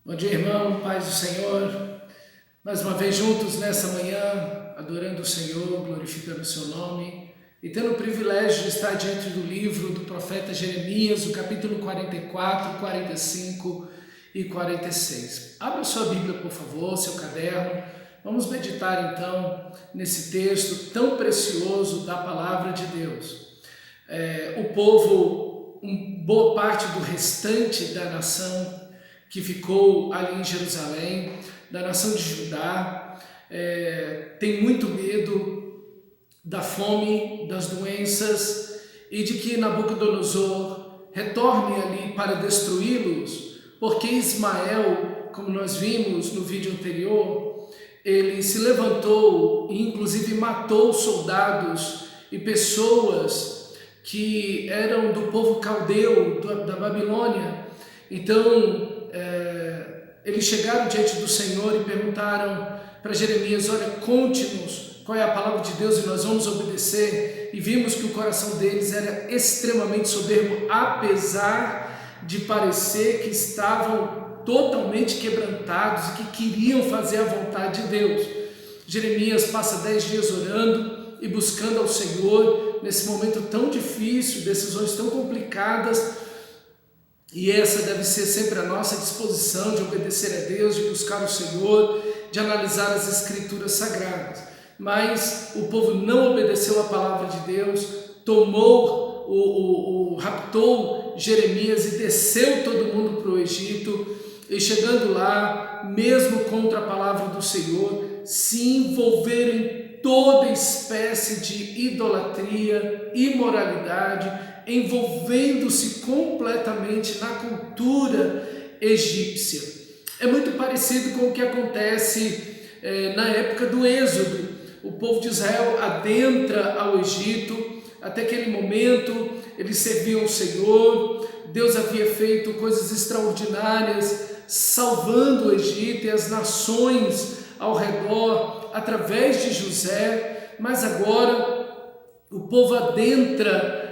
Bom dia, irmão, paz do Senhor. Mais uma vez juntos nessa manhã, adorando o Senhor, glorificando o seu nome e tendo o privilégio de estar diante do livro do profeta Jeremias, o capítulo 44, 45 e 46. Abra sua Bíblia, por favor, seu caderno. Vamos meditar então nesse texto tão precioso da palavra de Deus. O povo, boa parte do restante da nação que ficou ali em Jerusalém, da nação de Judá, tem muito medo da fome, das doenças e de que Nabucodonosor retorne ali para destruí-los, porque Ismael, como nós vimos no vídeo anterior, ele se levantou e inclusive matou soldados e pessoas que eram do povo caldeu, da Babilônia. Então, eles chegaram diante do Senhor e perguntaram para Jeremias: olha, conte-nos qual é a palavra de Deus e nós vamos obedecer. E vimos que o coração deles era extremamente soberbo, apesar de parecer que estavam totalmente quebrantados e que queriam fazer a vontade de Deus. Jeremias passa 10 dias orando e buscando ao Senhor nesse momento tão difícil, decisões tão complicadas. E essa deve ser sempre a nossa disposição de obedecer a Deus, de buscar o Senhor, de analisar as Escrituras Sagradas. Mas o povo não obedeceu a palavra de Deus, raptou Jeremias e desceu todo mundo para o Egito. E chegando lá, mesmo contra a palavra do Senhor, se envolveram em toda espécie de idolatria, imoralidade, envolvendo-se completamente na cultura egípcia. É muito parecido com o que acontece na época do Êxodo. O povo de Israel adentra ao Egito. Até aquele momento eles serviam o Senhor. Deus havia feito coisas extraordinárias, salvando o Egito e as nações ao redor através de José. Mas agora o povo adentra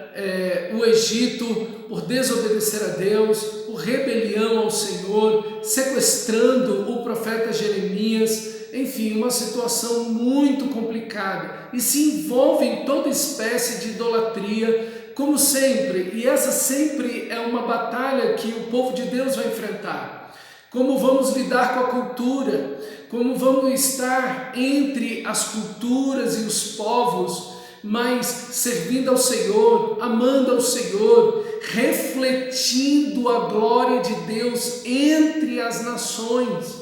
o Egito por desobedecer a Deus, por rebelião ao Senhor, sequestrando o profeta Jeremias. Enfim, uma situação muito complicada e se envolve em toda espécie de idolatria, como sempre. E essa sempre é uma batalha que o povo de Deus vai enfrentar. Como vamos lidar com a cultura? Como vamos estar entre as culturas e os povos, mas servindo ao Senhor, amando ao Senhor, refletindo a glória de Deus entre as nações.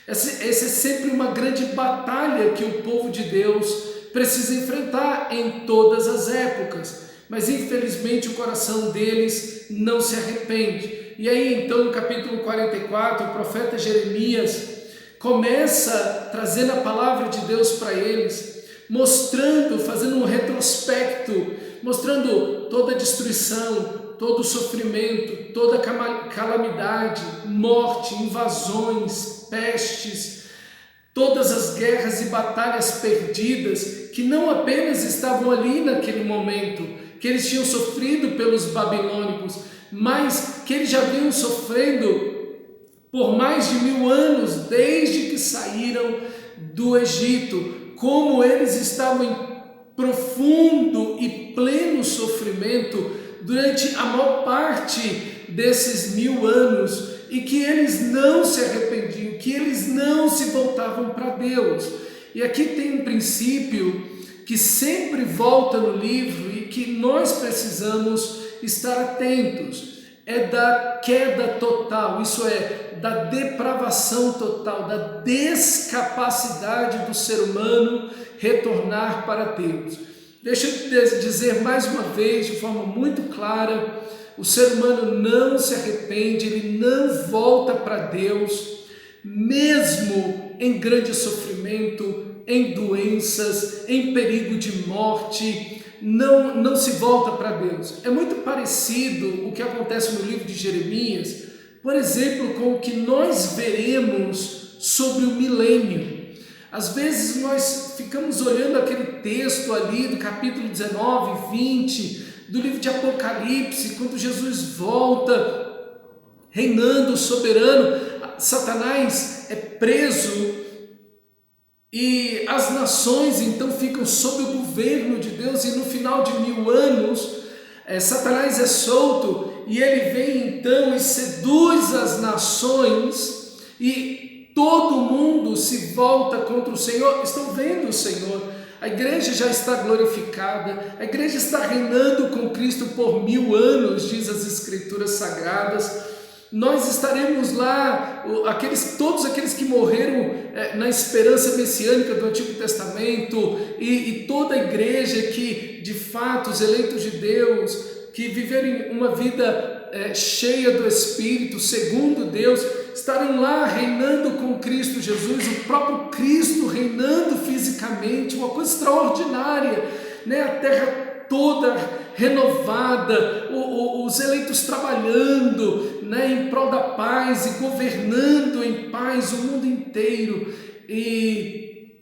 Essa é sempre uma grande batalha que o povo de Deus precisa enfrentar em todas as épocas, mas infelizmente o coração deles não se arrepende. E aí então no capítulo 44, o profeta Jeremias começa trazendo a palavra de Deus para eles, mostrando, fazendo um retrospecto, mostrando toda a destruição, todo o sofrimento, toda a calamidade, morte, invasões, pestes, todas as guerras e batalhas perdidas que não apenas estavam ali naquele momento, que eles tinham sofrido pelos babilônicos, mas que eles já vinham sofrendo por mais de 1000 anos, desde que saíram do Egito. Como eles estavam em profundo e pleno sofrimento durante a maior parte desses 1000 anos e que eles não se arrependiam, que eles não se voltavam para Deus. E aqui tem um princípio que sempre volta no livro e que nós precisamos estar atentos. É da queda total, isso é, da depravação total, da descapacidade do ser humano retornar para Deus. Deixa eu dizer mais uma vez, de forma muito clara, o ser humano não se arrepende, ele não volta para Deus, mesmo em grande sofrimento, em doenças, em perigo de morte, não se volta para Deus. É muito parecido o que acontece no livro de Jeremias, por exemplo, com o que nós veremos sobre o milênio. Às vezes nós ficamos olhando aquele texto ali do capítulo 19, 20, do livro de Apocalipse, quando Jesus volta reinando soberano, Satanás é preso e as nações então ficam sob o governo de Deus, e no final de 1000 anos, Satanás é solto e ele vem então e seduz as nações, e todo mundo se volta contra o Senhor. Estão vendo o Senhor? A igreja já está glorificada, a igreja está reinando com Cristo por 1000 anos, diz as Escrituras Sagradas. Nós estaremos lá, todos aqueles que morreram na esperança messiânica do Antigo Testamento, e toda a igreja que, de fato, os eleitos de Deus, que viverem uma vida cheia do Espírito, segundo Deus, estarão lá reinando com Cristo Jesus, o próprio Cristo reinando fisicamente, uma coisa extraordinária, né? A terra toda renovada, os eleitos trabalhando, né, em prol da paz e governando em paz o mundo inteiro, e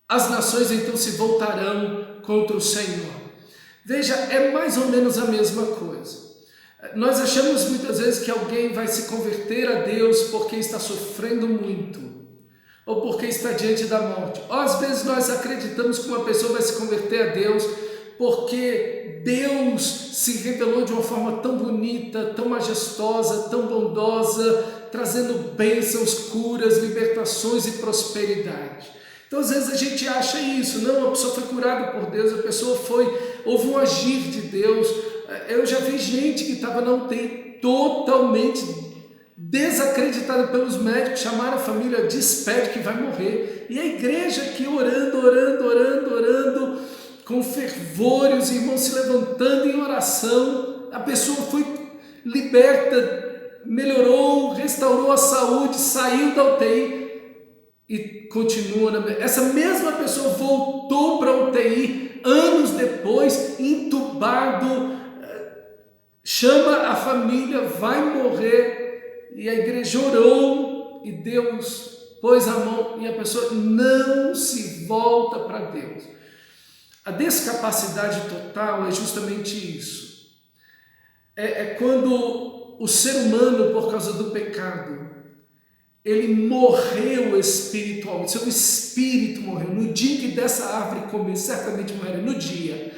as nações então se voltarão contra o Senhor. Veja, é mais ou menos a mesma coisa. Nós achamos muitas vezes que alguém vai se converter a Deus porque está sofrendo muito, ou porque está diante da morte. Ou às vezes nós acreditamos que uma pessoa vai se converter a Deus porque Deus se revelou de uma forma tão bonita, tão majestosa, tão bondosa, trazendo bênçãos, curas, libertações e prosperidade. Então às vezes a gente acha isso, não, a pessoa foi curada por Deus, a pessoa houve um agir de Deus. Eu já vi gente que estava na UTI totalmente desacreditada pelos médicos, chamaram a família, despede que vai morrer, e a igreja aqui orando, com fervor, os irmãos se levantando em oração, a pessoa foi liberta, melhorou, restaurou a saúde, saiu da UTI e continua. Essa mesma pessoa voltou para a UTI anos depois, entubado, chama a família, vai morrer, e a igreja orou e Deus pôs a mão e a pessoa não se volta para Deus. A descapacidade total é justamente isso. É quando o ser humano, por causa do pecado, ele morreu espiritualmente, seu espírito morreu. No dia que dessa árvore comer, certamente morreram. No dia,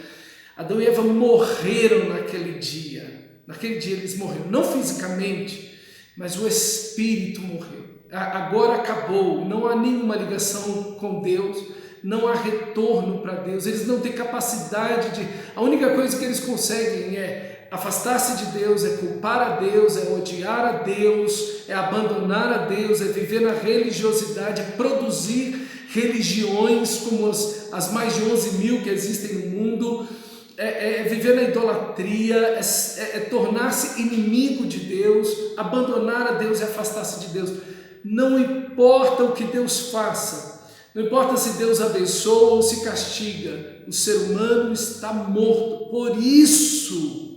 Adão e Eva morreram naquele dia. Naquele dia eles morreram, não fisicamente, mas o espírito morreu. Agora acabou, não há nenhuma ligação com Deus, não há retorno para Deus, eles não têm capacidade de... A única coisa que eles conseguem é afastar-se de Deus, é culpar a Deus, é odiar a Deus, é abandonar a Deus, é viver na religiosidade, é produzir religiões como as mais de 11 mil que existem no mundo, é viver na idolatria, é tornar-se inimigo de Deus, abandonar a Deus e afastar-se de Deus. Não importa o que Deus faça, não importa se Deus abençoa ou se castiga, o ser humano está morto. Por isso,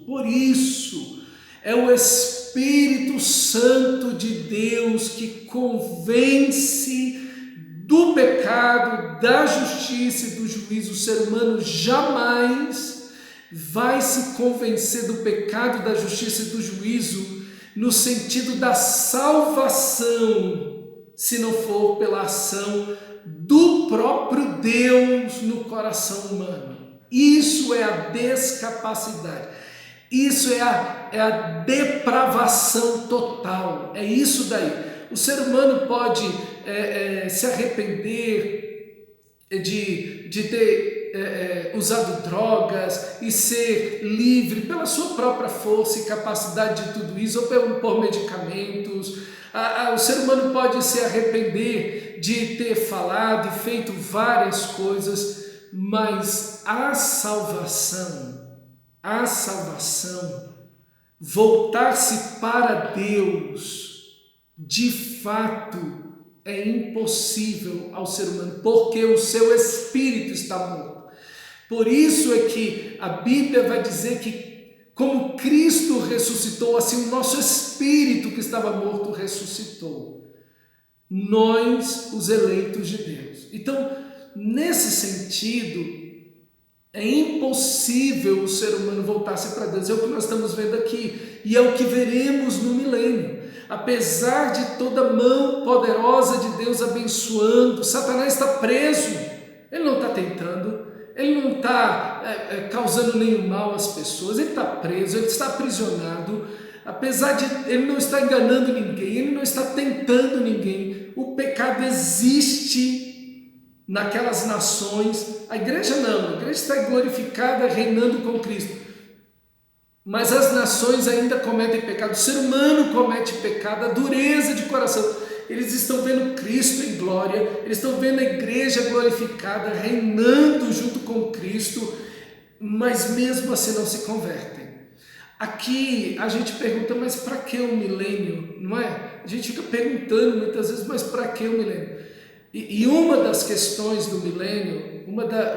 é o Espírito Santo de Deus que convence do pecado, da justiça e do juízo. O ser humano jamais vai se convencer do pecado, da justiça e do juízo no sentido da salvação, se não for pela ação do próprio Deus no coração humano. Isso é a descapacidade, isso é a depravação total, é isso daí. O ser humano pode se arrepender de ter usado drogas e ser livre pela sua própria força e capacidade de tudo isso, ou por medicamentos. O ser humano pode se arrepender de ter falado e feito várias coisas, mas a salvação, voltar-se para Deus, de fato, é impossível ao ser humano, porque o seu espírito está morto. Por isso é que a Bíblia vai dizer que, como Cristo ressuscitou, assim o nosso espírito que estava morto ressuscitou. Nós, os eleitos de Deus. Então, nesse sentido, é impossível o ser humano voltar-se para Deus. É o que nós estamos vendo aqui e é o que veremos no milênio. apesar de toda mão poderosa de Deus abençoando, Satanás está preso. Ele não está tentando, ele não está causando nenhum mal às pessoas, ele está preso, ele está aprisionado. Apesar de ele não estar enganando ninguém, ele não está tentando ninguém, o pecado existe naquelas nações. A igreja não, a igreja está glorificada, reinando com Cristo. Mas as nações ainda cometem pecado, o ser humano comete pecado, a dureza de coração. Eles estão vendo Cristo em glória, eles estão vendo a igreja glorificada, reinando junto com Cristo, mas mesmo assim não se convertem. Aqui a gente pergunta, mas para que o milênio? Não é? A gente fica perguntando muitas vezes, mas para que o milênio? E uma das questões do milênio,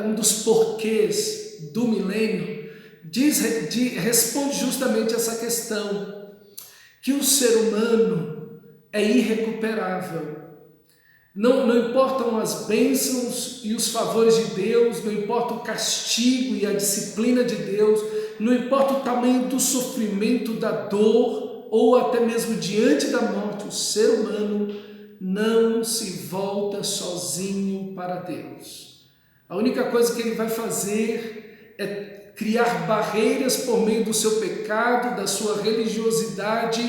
um dos porquês do milênio, responde justamente essa questão, que o ser humano é irrecuperável. Não importam as bênçãos e os favores de Deus, não importa o castigo e a disciplina de Deus, não importa o tamanho do sofrimento, da dor, ou até mesmo diante da morte, o ser humano não se volta sozinho para Deus. A única coisa que ele vai fazer é criar barreiras por meio do seu pecado, da sua religiosidade,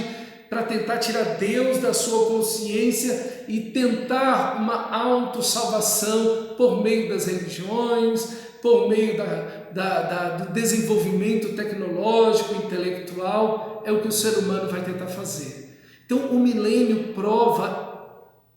para tentar tirar Deus da sua consciência e tentar uma autossalvação por meio das religiões, por meio do desenvolvimento tecnológico, intelectual. É o que o ser humano vai tentar fazer. Então o milênio prova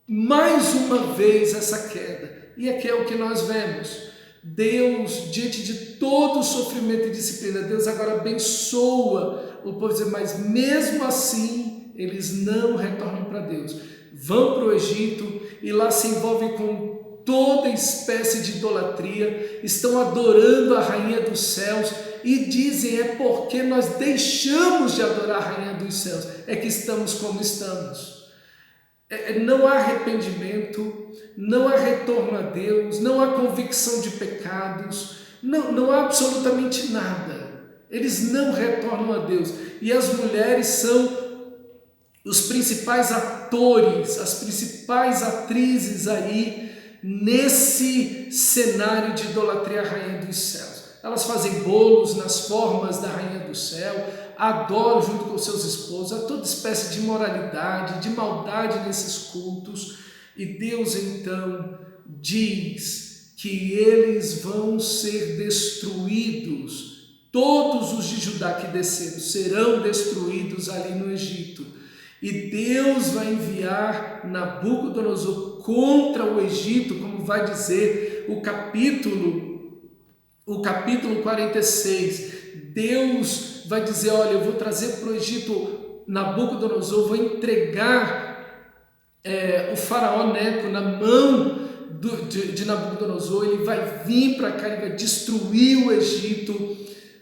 mais uma vez essa queda. E aqui é o que nós vemos. Deus, diante de todo o sofrimento e disciplina, Deus agora abençoa o povo, mas mesmo assim eles não retornam para Deus. Vão para o Egito e lá se envolvem com toda espécie de idolatria, estão adorando a Rainha dos Céus e dizem, é porque nós deixamos de adorar a Rainha dos Céus, é que estamos como estamos. Não há arrependimento, não há retorno a Deus, não há convicção de pecados, não há absolutamente nada. Eles não retornam a Deus. E as mulheres são os principais atores, as principais atrizes aí nesse cenário de idolatria à Rainha dos Céus. Elas fazem bolos nas formas da Rainha do Céu, adoram junto com seus esposos, há toda espécie de imoralidade, de maldade nesses cultos, e Deus então diz que eles vão ser destruídos, todos os de Judá que desceram serão destruídos ali no Egito, e Deus vai enviar Nabucodonosor contra o Egito, como vai dizer o capítulo 46, Deus vai dizer, olha, eu vou trazer para o Egito Nabucodonosor, vou entregar o faraó Neco na mão de Nabucodonosor, ele vai vir para cá, ele vai destruir o Egito,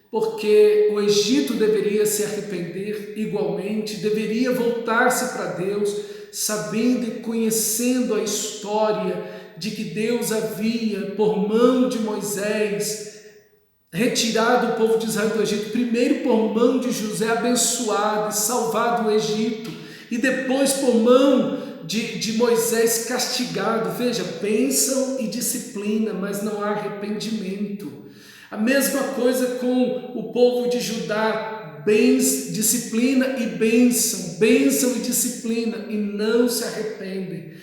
porque o Egito deveria se arrepender igualmente, deveria voltar-se para Deus, sabendo e conhecendo a história de que Deus havia, por mão de Moisés, retirado o povo de Israel do Egito, primeiro por mão de José, abençoado e salvado o Egito, e depois por mão de Moisés castigado. Veja, bênção e disciplina, mas não há arrependimento. A mesma coisa com o povo de Judá, disciplina e bênção e disciplina, e não se arrependem.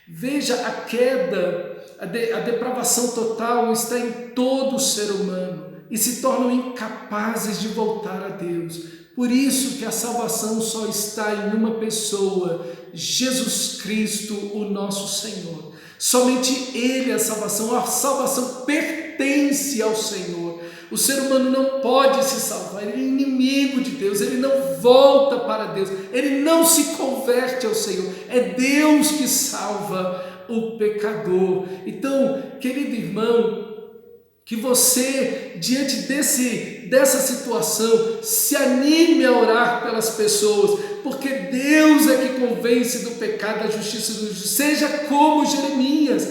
Veja, a queda, a depravação total está em todo o ser humano, e se tornam incapazes de voltar a Deus. Por isso que a salvação só está em uma pessoa, Jesus Cristo, o nosso Senhor. Somente Ele é a salvação pertence ao Senhor. O ser humano não pode se salvar, ele é inimigo de Deus, ele não volta para Deus, ele não se converte ao Senhor, é Deus que salva o pecador. Então, querido irmão, que você, diante dessa situação, se anime a orar pelas pessoas, porque Deus é que convence do pecado, da justiça e do juízo. Seja como Jeremias,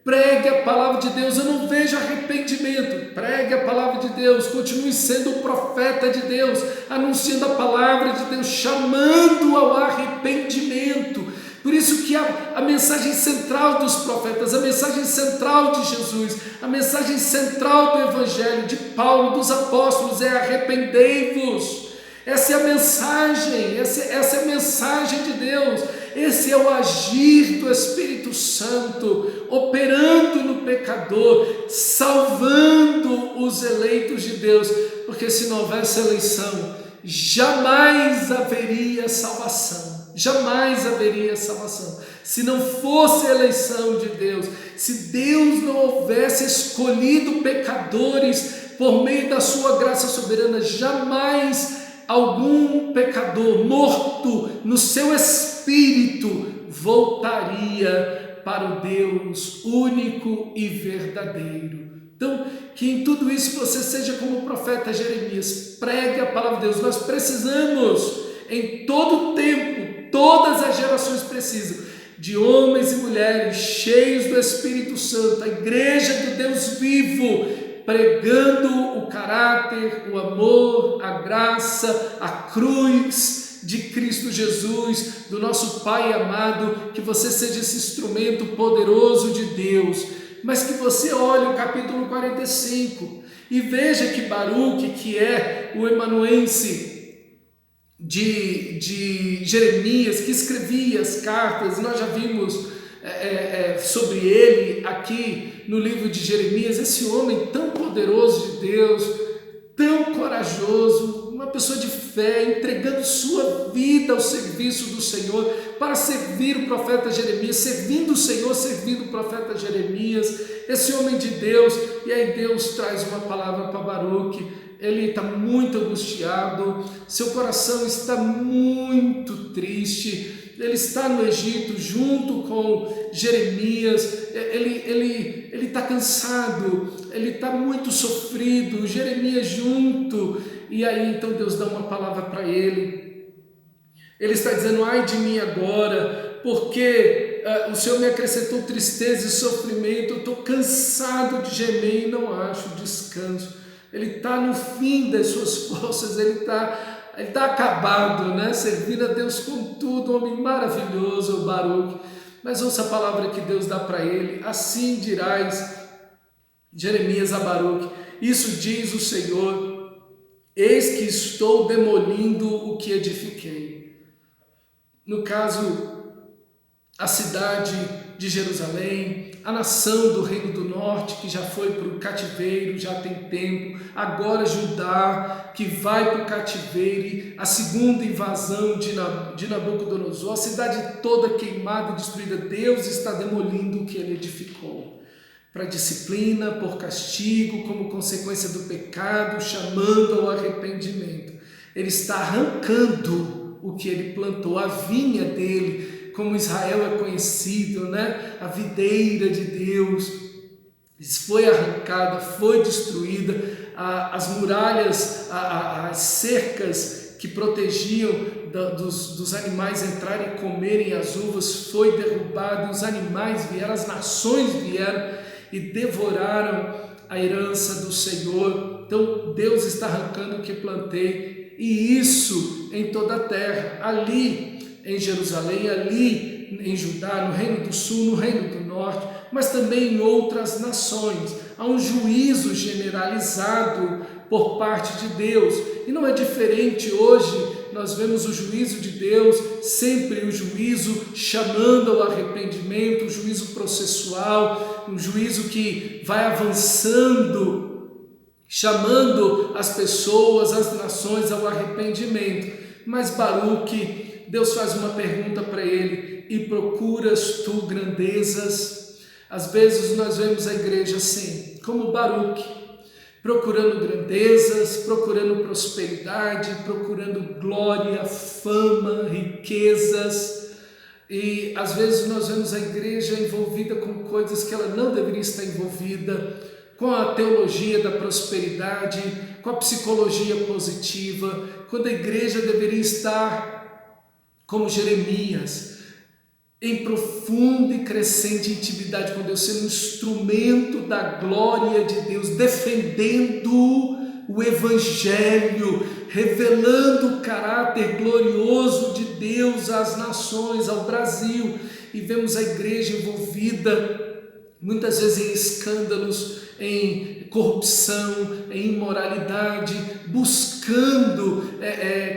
Pregue a palavra de Deus, eu não vejo arrependimento. Pregue a palavra de Deus, continue sendo o profeta de Deus, anunciando a palavra de Deus, chamando ao arrependimento. Por isso que a mensagem central dos profetas, a mensagem central de Jesus, a mensagem central do Evangelho, de Paulo, dos apóstolos, é arrependei-vos. Essa é a mensagem, essa é a mensagem de Deus, esse é o agir do Espírito Santo, operando no pecador, salvando os eleitos de Deus, porque se não houvesse eleição, jamais haveria salvação, jamais haveria salvação. Se não fosse a eleição de Deus, se Deus não houvesse escolhido pecadores por meio da sua graça soberana, jamais algum pecador morto no seu espírito voltaria para o Deus único e verdadeiro. Então, que em tudo isso você seja como o profeta Jeremias, pregue a palavra de Deus. Nós precisamos, em todo tempo, todas as gerações precisam de homens e mulheres cheios do Espírito Santo, a igreja do Deus vivo, pregando o caráter, o amor, a graça, a cruz de Cristo Jesus, do nosso Pai amado, que você seja esse instrumento poderoso de Deus, mas que você olhe o capítulo 45 e veja que Baruque, que é o amanuense de Jeremias, que escrevia as cartas, nós já vimos sobre ele aqui no livro de Jeremias, esse homem tão poderoso de Deus, tão corajoso, uma pessoa de fé, entregando sua vida ao serviço do Senhor, para servir o profeta Jeremias, servindo o Senhor, servindo o profeta Jeremias, esse homem de Deus. E aí Deus traz uma palavra para Baruque. Ele está muito angustiado, seu coração está muito triste, ele está no Egito junto com Jeremias, ele está cansado, ele está muito sofrido, Jeremias junto, e aí então Deus dá uma palavra para ele. Ele está dizendo: ai de mim agora, porque o Senhor me acrescentou tristeza e sofrimento, eu estou cansado de gemer e não acho descanso. Ele está no fim das suas forças, ele está acabado, né? Servindo a Deus com tudo, um homem maravilhoso, o Baruque. Mas ouça a palavra que Deus dá para ele: assim dirás, Jeremias, a Baruque, isso diz o Senhor, eis que estou demolindo o que edifiquei. No caso, a cidade de Jerusalém, a nação do Reino do Norte, que já foi para o cativeiro, já tem tempo, agora Judá, que vai para o cativeiro, a segunda invasão de Nabucodonosor, a cidade toda queimada e destruída. Deus está demolindo o que ele edificou, para disciplina, por castigo, como consequência do pecado, chamando ao arrependimento. Ele está arrancando o que ele plantou, a vinha dele, como Israel é conhecido, né? A videira de Deus foi arrancada, foi destruída, as muralhas, as cercas que protegiam dos animais entrarem e comerem as uvas foi derrubada, e os animais vieram, as nações vieram e devoraram a herança do Senhor. Então Deus está arrancando o que plantei, e isso em toda a terra, ali em Jerusalém, ali em Judá, no Reino do Sul, no Reino do Norte, mas também em outras nações. Há um juízo generalizado por parte de Deus, e não é diferente hoje. Nós vemos o juízo de Deus, sempre o juízo chamando ao arrependimento, o juízo processual, um juízo que vai avançando, chamando as pessoas, as nações ao arrependimento. Mas Baruque, Deus faz uma pergunta para ele: e procuras tu grandezas? Às vezes nós vemos a igreja assim, como Baruque, procurando grandezas, procurando prosperidade, procurando glória, fama, riquezas, e às vezes nós vemos a igreja envolvida com coisas que ela não deveria estar envolvida, com a teologia da prosperidade, com a psicologia positiva, quando a igreja deveria estar como Jeremias, em profunda e crescente intimidade com Deus, sendo um instrumento da glória de Deus, defendendo o Evangelho, revelando o caráter glorioso de Deus às nações, ao Brasil. E vemos a igreja envolvida muitas vezes em escândalos, em corrupção, em imoralidade, buscando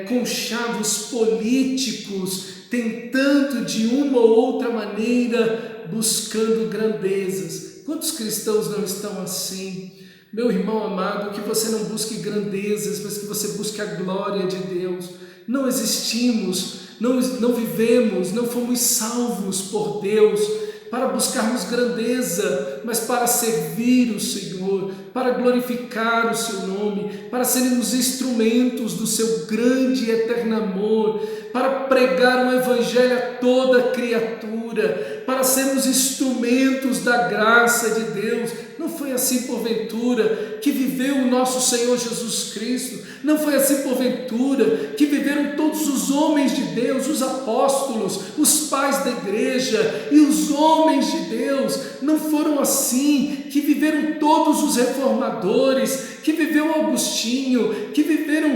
conchavos políticos, tentando de uma ou outra maneira, buscando grandezas. Quantos cristãos não estão assim? Meu irmão amado, que você não busque grandezas, mas que você busque a glória de Deus. Não existimos, não vivemos, não fomos salvos por Deus para buscarmos grandeza, mas para servir o Senhor, para glorificar o seu nome, para sermos instrumentos do seu grande e eterno amor, para pregar o Evangelho a toda criatura, para sermos instrumentos da graça de Deus. Não foi assim porventura que viveu o nosso Senhor Jesus Cristo, não foi assim porventura que viveram todos os homens de Deus, os apóstolos, os pais da igreja e os homens de Deus, não foram assim que viveram todos os reformadores, que viveu Agostinho, que viveram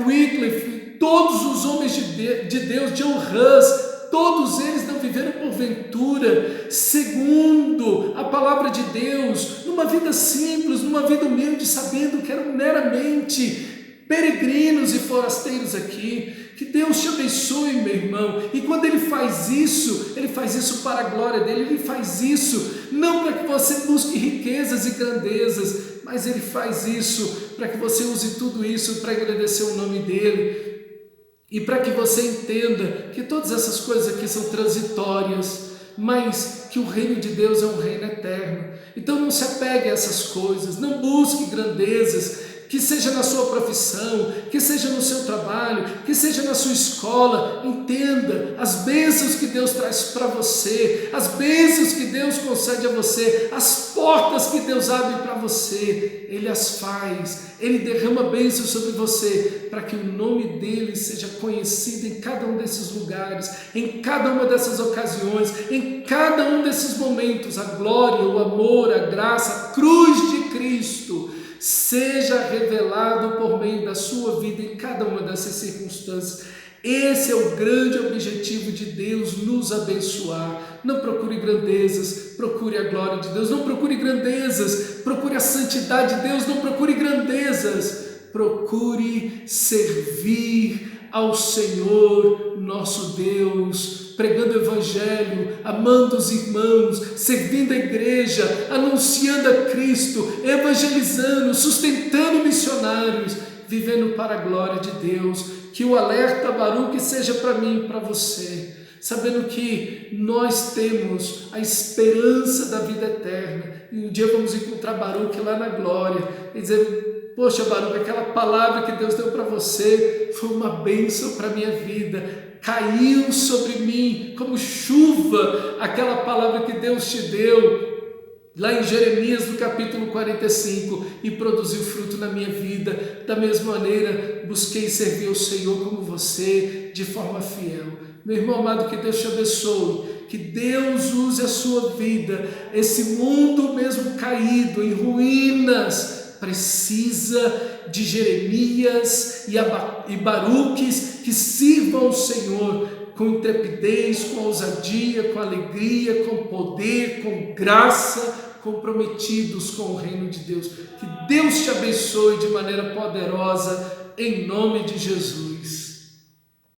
Wycliffe, todos os homens de Deus, John Hus. Todos eles não viveram porventura segundo a palavra de Deus, numa vida simples, numa vida humilde, sabendo que eram meramente peregrinos e forasteiros aqui. Que Deus te abençoe, meu irmão. E quando Ele faz isso para a glória dEle. Ele faz isso não para que você busque riquezas e grandezas, mas Ele faz isso para que você use tudo isso para agradecer o nome dEle. E para que você entenda que todas essas coisas aqui são transitórias, mas que o reino de Deus é um reino eterno. Então não se apegue a essas coisas, não busque grandezas, que seja na sua profissão, que seja no seu trabalho, que seja na sua escola. Entenda as bênçãos que Deus traz para você, as bênçãos que Deus concede a você, as portas que Deus abre para você. Ele as faz, Ele derrama bênçãos sobre você, para que o nome dEle seja conhecido em cada um desses lugares, em cada uma dessas ocasiões, em cada um desses momentos. A glória, o amor, a graça, a cruz de Cristo seja revelado por meio da sua vida em cada uma dessas circunstâncias. Esse é o grande objetivo de Deus, nos abençoar. Não procure grandezas, procure a glória de Deus. Não procure grandezas, procure a santidade de Deus. Não procure grandezas, procure servir ao Senhor nosso Deus, pregando o Evangelho, amando os irmãos, servindo a igreja, anunciando a Cristo, evangelizando, sustentando missionários, vivendo para a glória de Deus. Que o alerta, Baruque, seja para mim e para você, sabendo que nós temos a esperança da vida eterna, e um dia vamos encontrar Baruque lá na glória, e dizer: poxa, Baruque, aquela palavra que Deus deu para você foi uma bênção para a minha vida, caiu sobre mim como chuva, aquela palavra que Deus te deu lá em Jeremias, no capítulo 45, e produziu fruto na minha vida. Da mesma maneira, busquei servir ao Senhor como você, de forma fiel. Meu irmão amado, que Deus te abençoe, que Deus use a sua vida. Esse mundo mesmo caído, em ruínas, precisa de Jeremias e Baruques que sirvam ao Senhor com intrepidez, com ousadia, com alegria, com poder, com graça, comprometidos com o reino de Deus. Que Deus te abençoe de maneira poderosa, em nome de Jesus.